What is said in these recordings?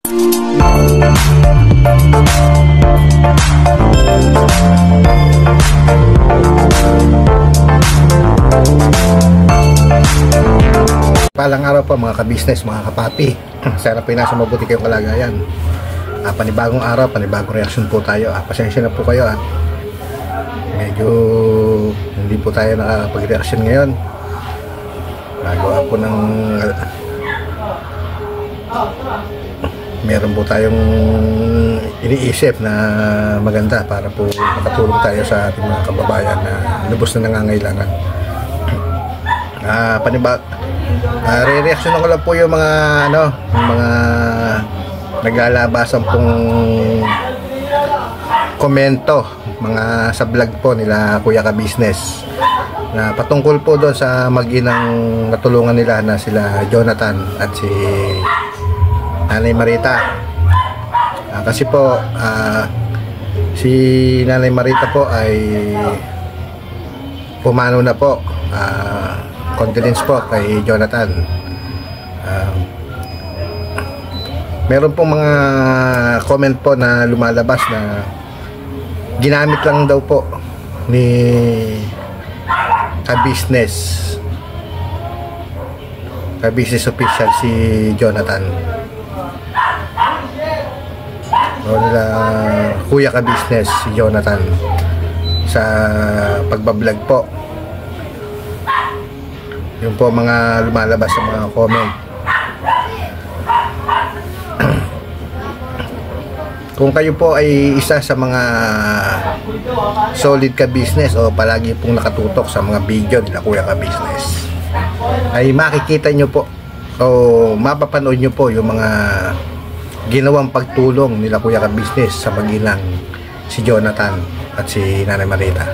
Palang araw po mga ka-business, mga kapapi. Sana po nasa mabuti kayong kalagayan. Panibagong araw, panibagong reaksyon po tayo. Pasensya na po kayo at medyo hindi po tayo nakapag-reaksyon ngayon. Nagawa po ng meron po tayong iniisip na maganda para po makatulong tayo sa ating mga kababayan na lubos na nangangailangan. Re-reaction ko lang po yung mga mga naglalabasan pong komento mga sa vlog po nila Kuya Ka-Business na patungkol po doon sa mag-inang natulungan nila na sila Jonathan at si Nanay Marita. Kasi po si Nanay Marita po ay pumano na po, condolence po kay Jonathan. Meron pong mga comment po na lumalabas na ginamit lang daw po ni Ka-Business official si Jonathan o nila Kuya Ka-Business si Jonathan sa pagbablog po. Yung po mga lumalabas sa mga comment. Kung kayo po ay isa sa mga solid ka-business o palagi pong nakatutok sa mga video nila Kuya Ka-Business, ay makikita nyo po o mapapanood nyo po yung mga ginawang pagtulong nila Kuya Ka-Business sa mag-inang si Jonathan at si Nanay Marita.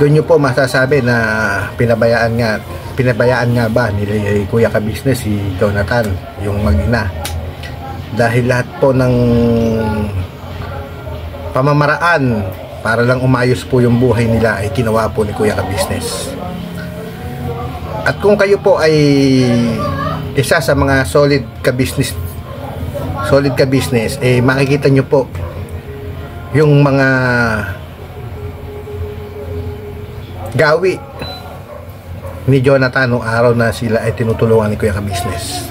Doon nyo po masasabi na pinabayaan nga ba ni Kuya Ka-Business si Jonathan yung mag-ina, dahil lahat po ng pamamaraan para lang umayos po yung buhay nila ay ginawa po ni Kuya Ka-Business. At kung kayo po ay isa sa mga solid ka-business, makikita nyo po yung mga gawi ni Jonathan noong araw na sila ay tinutulungan ni Kuya Ka-Business.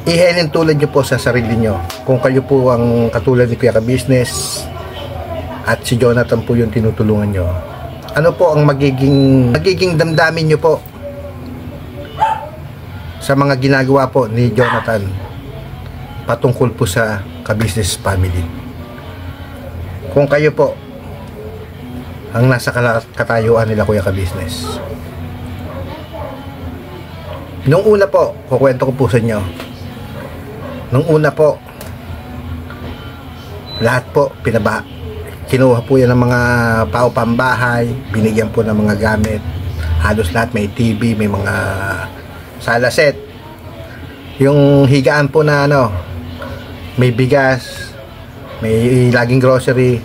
Ihenin tulad nyo po sa sarili nyo. Kung kayo po ang katulad ni Kuya Ka-Business at si Jonathan po yung tinutulungan nyo, ano po ang magiging damdamin nyo po sa mga ginagawa po ni Jonathan patungkol po sa Ka-Business family? Kung kayo po ang nasa katayuan nila Kuya Ka-Business. Nung una po, kukwento ko po sa inyo. Nung una po, lahat po kinuha po yan ng mga pambahay, binigyan po ng mga gamit. Halos lahat may TV, may mga sala set. Yung higaan po na may bigas, may laging grocery.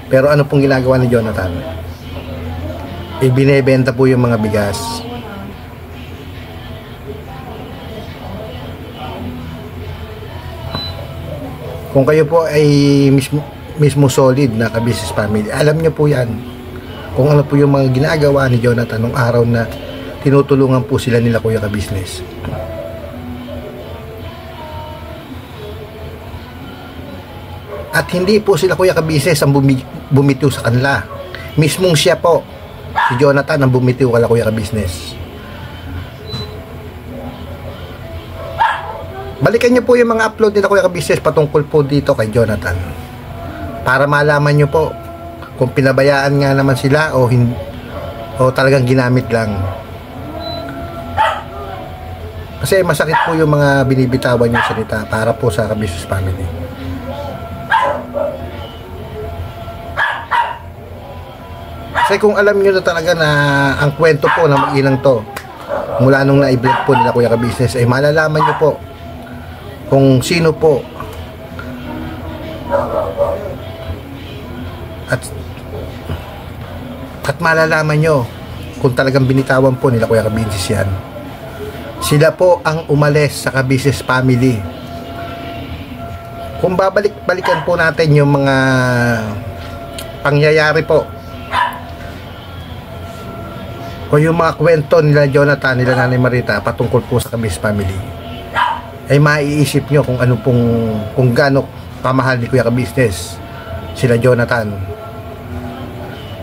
Pero ano pong ginagawa ni Jonathan? Ibinebenta po yung mga bigas. Kung kayo po ay mismo solid na ka-business family, alam nyo po yan kung ano po yung mga ginagawa ni Jonathan nung araw na tinutulungan po sila nila Kuya Ka-Business. At hindi po sila Kuya Ka-Business ang bumitiw sa kanila. Mismong siya po, si Jonathan, ang bumitiw kala Kuya Ka-Business. Balikan nyo po yung mga upload nila Kuya Ka-Business patungkol po dito kay Jonathan, para malaman nyo po kung pinabayaan nga naman sila o talagang ginamit lang. Kasi masakit po yung mga binibitawan yung salita para po sa Ka-Business family. Kasi kung alam nyo na talaga na ang kwento po na mag-inang to mula nung na-i-vlog po nila Kuya Ka-Business, ay malalaman nyo po kung sino po at malalaman nyo kung talagang binitawan po nila Kuya Ka-Business yan. Sila po ang umalis sa ka-business family. Kung balikan po natin yung mga pangyayari po o yung mga kwento nila Jonathan, nila Nanay Marita patungkol po sa ka-business family, ay maiisip nyo kung ano pong, kung gaano kamahal ni Kuya ka-business sila Jonathan.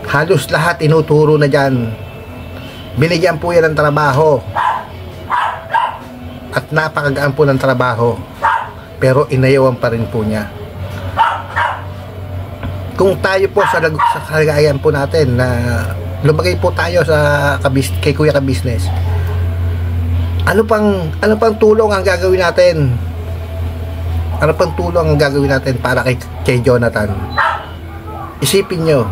Halos lahat inuturo na dyan. Binigyan po yan ng trabaho at napakagaan po ng trabaho, pero inayawan pa rin po niya. Kung tayo po sa kalagayan po natin na lumagay po tayo sa kay Kuya ka-business, ano pang tulong ang gagawin natin? Ano pang tulong ang gagawin natin para kay Jonathan? Isipin nyo,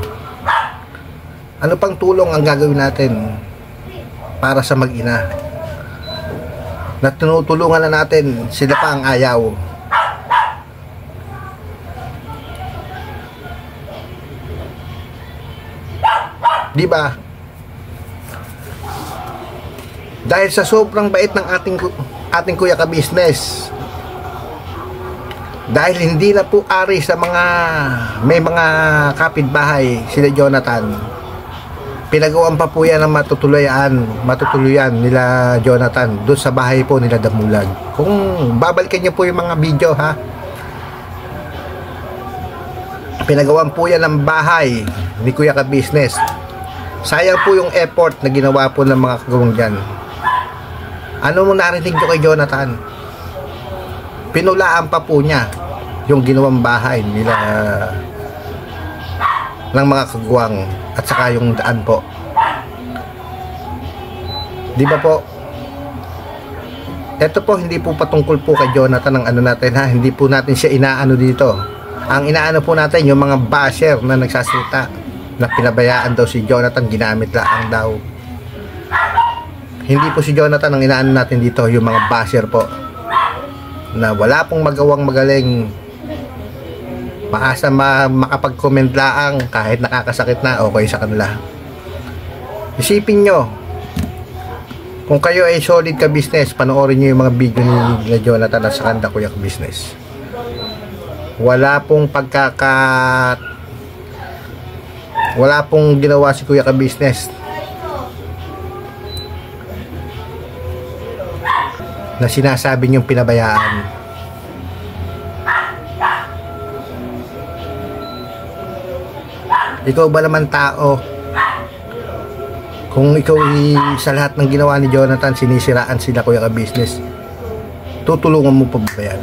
ano pang tulong ang gagawin natin para sa mag-ina na tinutulungan na natin, sila pa ang ayaw? Di ba? Dahil sa sobrang bait ng ating Kuya ka-business, dahil hindi na po ari sa may mga kapitbahay sila Jonathan, pinagawan pa po yan ng matutuluyan nila Jonathan doon sa bahay po nila Damulag. Kung babalikan niyo po yung mga video, ha, pinagawan po yan ng bahay ni Kuya ka-business. Sayang po yung effort na ginawa po ng mga kagawang dyan. Ano mo narinig nyo kay Jonathan? Pinulaan pa po niya yung ginawang bahay nila ng mga kagawang at saka yung daan po. Di ba po? Ito po, hindi po patungkol po kay Jonathan ang ano natin, ha. Hindi po natin siya inaano dito. Ang inaano po natin yung mga basher na nagsasalita na pinabayaan daw si Jonathan, ginamit lang daw. Hindi po si Jonathan ang inaano natin dito, yung mga basher po na wala pong magawang magaling, maasa makapag-comment lang kahit nakakasakit na, okay sa kanila. Isipin nyo, kung kayo ay solid ka-business, panoorin nyo yung mga video ni Jonathan at sa kanda Kuya ka-business. Wala pong ginawa si Kuya ka-business na sinasabi niyong pinabayaan. Ikaw ba naman tao, kung ikaw sa lahat ng ginawa ni Jonathan sinisiraan sila Kuya ka-business, tutulungan mo pa ba yan?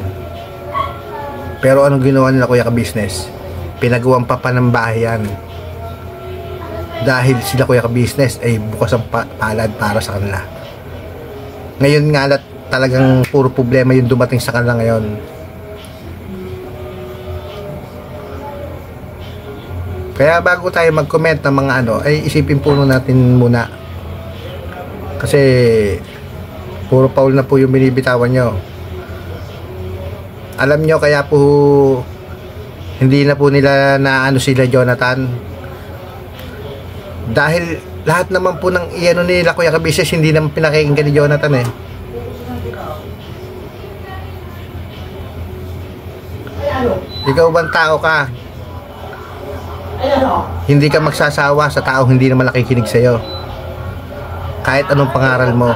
Pero anong ginawa nila Kuya ka-business? Pinagawang pa ng bahay yan. Dahil sila Kuya ka-business ay bukas ang palad para sa kanila. Ngayon nga talagang puro problema yung dumating sa kanila ngayon. Kaya bago tayo mag-comment ng mga ano, ay isipin po natin muna. Kasi puro Paul na po yung binibitawan nyo. Alam nyo kaya po hindi na po nila naano sila Jonathan, dahil lahat naman po ng iano nila Kuya ka-business hindi naman pinakikinggan ni Jonathan eh. Ikaw bang tao ka? Hindi ka magsasawa sa tao hindi naman nakikinig sa'yo. Kahit anong pangaral mo,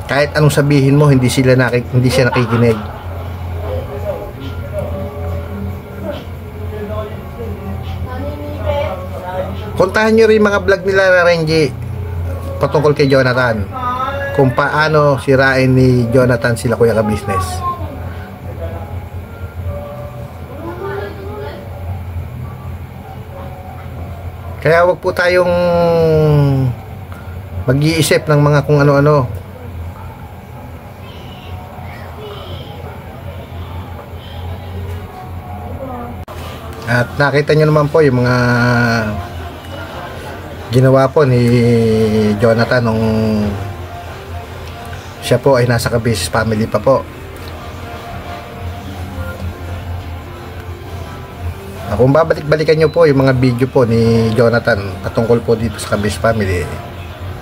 kahit anong sabihin mo, hindi siya nakikinig. Puntahan nyo rin mga vlog nila na Renji patungkol kay Jonathan, kung paano sirain ni Jonathan sila Kuya ka-business. Kaya wag po tayong mag-iisip ng mga kung ano-ano. At nakita nyo naman po yung mga ginawa po ni Jonathan nung siya po ay nasa ka-business family pa po. Kung babalik-balikan nyo po yung mga video po ni Jonathan patungkol po dito sa ka-business family,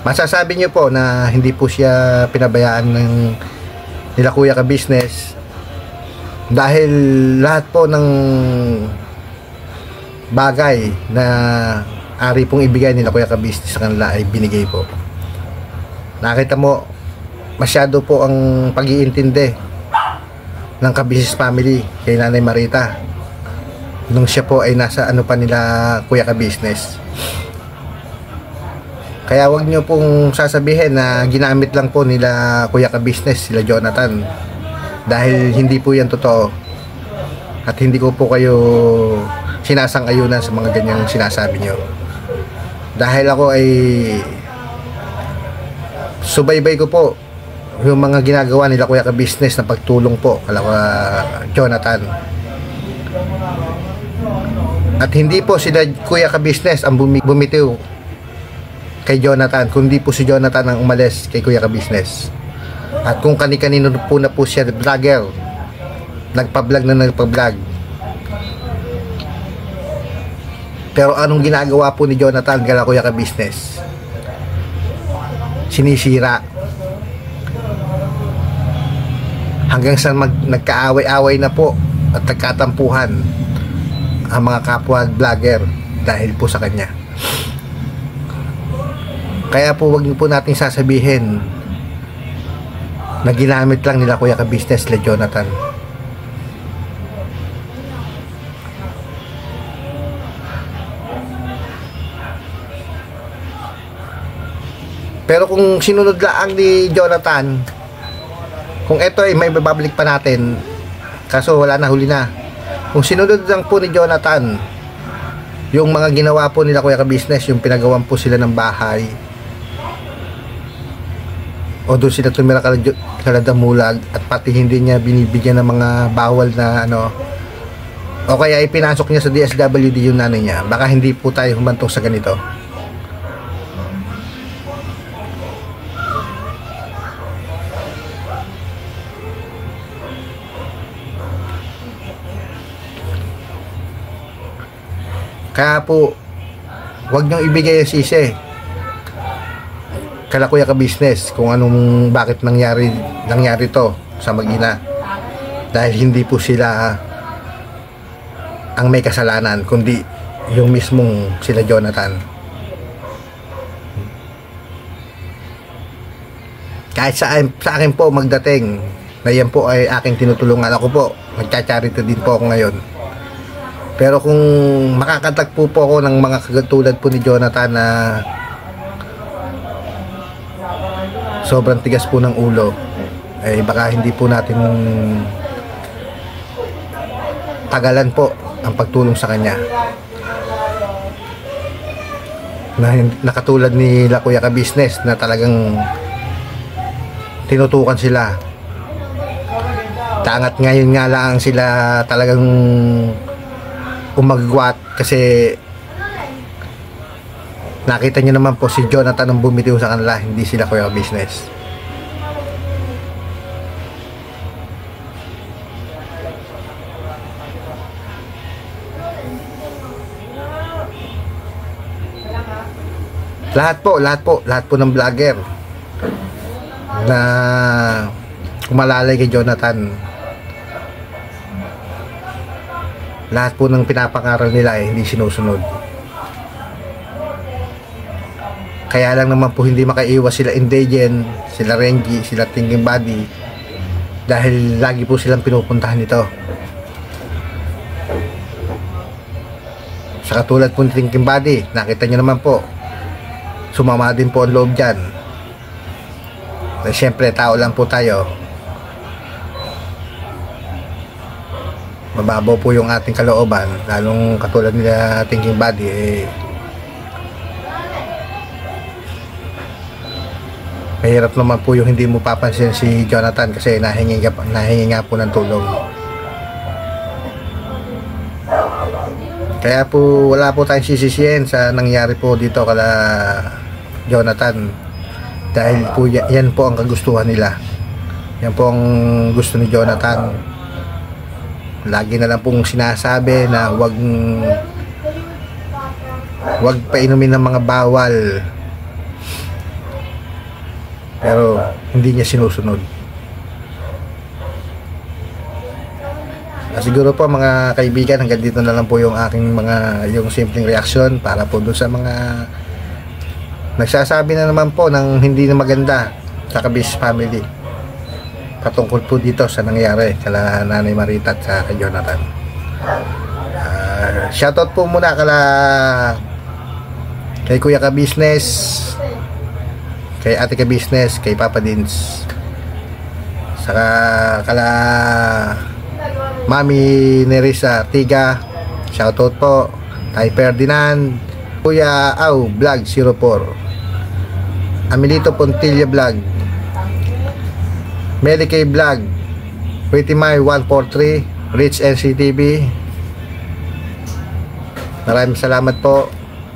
Masasabi niyo po na hindi po siya pinabayaan ng nila Kuya Ka-Business dahil lahat po ng bagay na ari pong ibigay nila Kuya Ka-Business sa kanila ay binigay po. Nakita mo, masyado po ang pag-iintindi ng Ka-Business family kay Nanay Marita nung siya po ay nasa ano pa nila Kuya Ka-Business. Kaya wag nyo pong sasabihin na ginamit lang po nila Kuya Ka-Business, sila Jonathan, dahil hindi po yan totoo at hindi ko po kayo sinasang-ayunan sa mga ganyang sinasabi nyo. Dahil ako ay subaybay ko po yung mga ginagawa nila Kuya Ka-Business na pagtulong po kala Jonathan. At hindi po sila Kuya Ka-Business ang bumitiw kay Jonathan, kundi po si Jonathan ang umalis kay Kuya Ka-Business. At kung kani-kanino po na po siya vlogger, nagpa-vlog. Pero anong ginagawa po ni Jonathan kala Kuya Ka-Business? Sinisira. Hanggang sa nagkaaway-away na po at nagkatampuhan ang mga kapwa vlogger dahil po sa kanya. Kaya po wag niyo po natin sasabihin na ginamit lang nila Kuya Ka-Business le Jonathan. Pero kung sinunod lang ni Jonathan, kung ito ay may babalik pa natin, kaso wala na, huli na. Kung sinunod lang po ni Jonathan yung mga ginawa po nila Kuya Ka-Business, yung pinagawan po sila ng bahay, o doon sila tumira kaladamulag, at pati hindi niya binibigyan ng mga bawal na ano, o kaya ipinasok niya sa DSWD yung nanay niya, baka hindi po tayo humantong sa ganito. Kaya po wag niyong ibigay ang sisi kala Kuya Ka-Business kung anong bakit nangyari to sa mag-ina, dahil hindi po sila ang may kasalanan, kundi yung mismong sila Jonathan. Kahit sa akin po magdating na yan po ay aking tinutulungan, ako po nagcha-charity din po ako ngayon. Pero kung makakatagpo po ako ng mga katulad po ni Jonathan na sobrang tigas po ng ulo, eh baka hindi po natin tagalan po ang pagtulong sa kanya. Nakatulad ni Kuya Ka-Business na talagang tinutukan sila. Tangat ngayon nga lang sila talagang umagwat kasi nakita nyo naman po si Jonathan ang bumitiw sa kanila, hindi sila Kuya Ka-Business. Lahat po ng vlogger na umalalay kay Jonathan, lahat po ng pinapangaral nila ay hindi sinusunod. Kaya lang naman po hindi makaiwas sila Indigen, sila Renji, sila Thinking Body, dahil lagi po silang pinupuntahan nito. Sa katulad po ni Thinking Body, nakita nyo naman po, sumama din po ang loob dyan. Siyempre tao lang po tayo, mababaw po yung ating kalooban, lalong katulad nila Thinking Body, eh mahirap naman po yung hindi mo papansin si Jonathan kasi nahingi nga po ng tulong. Kaya po wala po tayong sisisihin sa nangyari po dito kala Jonathan, dahil po yan po ang kagustuhan nila, yan po ang gusto ni Jonathan. Lagi na lang pong sinasabi na wag painumin ng mga bawal, pero hindi niya sinusunod. Siguro po mga kaibigan, hanggang dito na lang po yung aking yung simpleng reaksyon para po doon sa mga nagsasabi na naman po ng hindi na maganda sa Kabis family patungkol po dito sa nangyari kala Nanay Marita at sa kay Jonathan. Shoutout po muna kay Kuya Ka-Business, kay Ate Ka-Business, kay Papa Dins, saka kala Mami Nerissa Tiga, shoutout po, Tay Ferdinand, Kuya Au Vlog 04, Amelito Pontilla Vlog, Mary Kay Vlog, Pretty My 143, Rich NCTV. Maraming salamat po.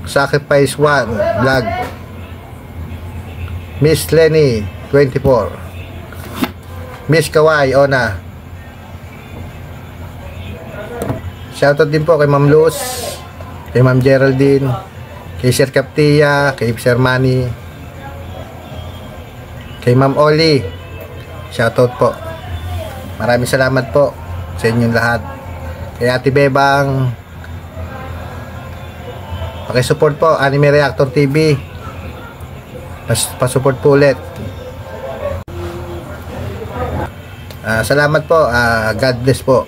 Sacrifice 1 Vlog, Miss Lenny 24, Miss Kawai Ona. Shoutout din po kay Ma'am Luz, kay Ma'am Geraldine, kay Sir Captia, kay Sir Manny, kay Ma'am Oli. Shoutout po. Maraming salamat po sa inyong lahat. Kay Ate Bebang, pakisupport po Anime Reactor TV. Pasupport po ulit. Salamat po. God bless po.